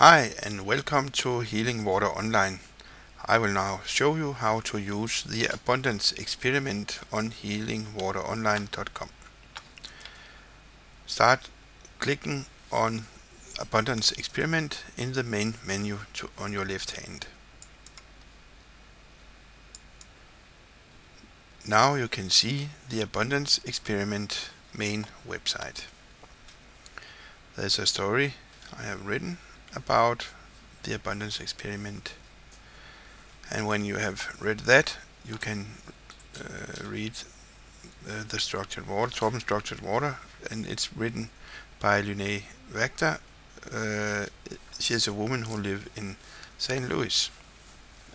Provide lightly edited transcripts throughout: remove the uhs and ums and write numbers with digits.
Hi and welcome to Healing Water Online. I will now show you how to use the abundance experiment on healingwateronline.com. Start clicking on abundance experiment in the main menu on your left hand. Now you can see the abundance experiment main website. There's a story I have written about the abundance experiment, and when you have read that, you can read the structured water, Torben Structured Water, and it's written by Lynne Wachter. She is a woman who lives in St. Louis,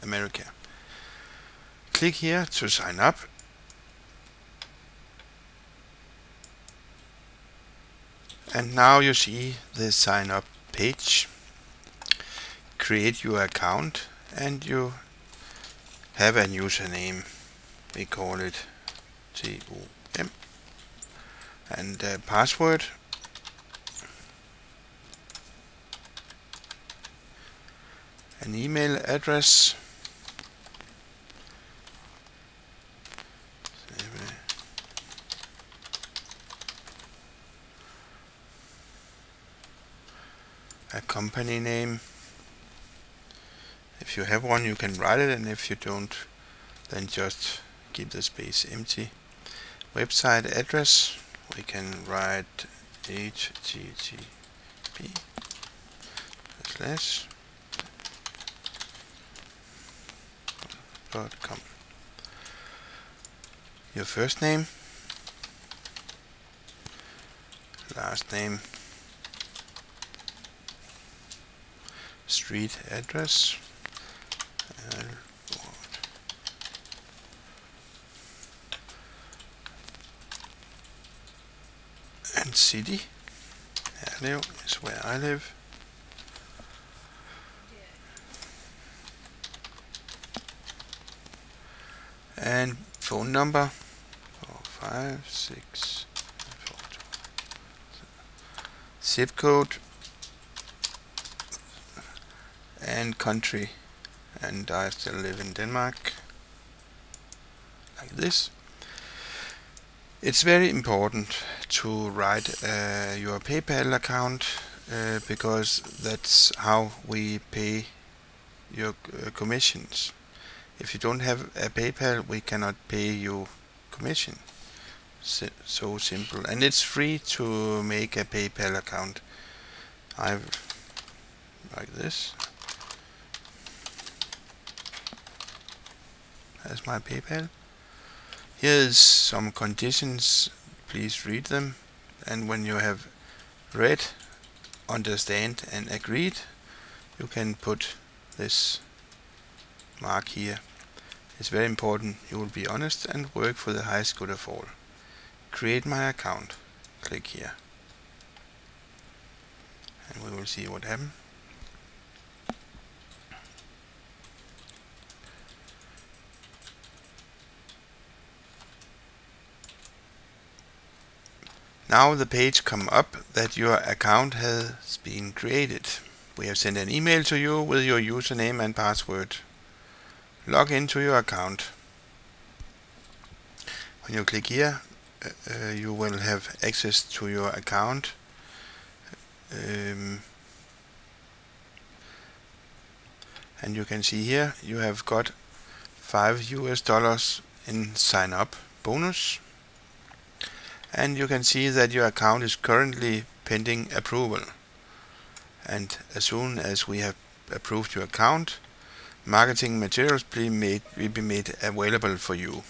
America. Click here to sign up. And now you see the sign up page. Create your account and you have a username. We call it TOM, and password. An email address. A company name. If you have one, you can write it, and if you don't, then just keep the space empty. Website address, we can write http://.com. Your first name, last name, street address, and city. Herlev is where I live. And phone number 45642. Zip code and country, and I still live in Denmark, like this. It's very important to write your PayPal account because that's how we pay your commissions. If you don't have a PayPal, we cannot pay you commission. So simple, and it's free to make a PayPal account. Like this. That's my PayPal. Here's some conditions. Please read them, and when you have read, understand and agreed, you can put this mark here. It's very important you will be honest and work for the highest good of all. Create my account. Click here, and we will see what happens. Now the page comes up that your account has been created. We have sent an email to you with your username and password. Log into your account. When you click here, you will have access to your account. And you can see here you have got $5 in sign up bonus. And you can see that your account is currently pending approval. And as soon as we have approved your account, marketing materials will be made available for you.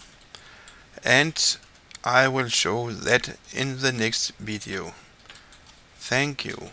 And I will show that in the next video. Thank you.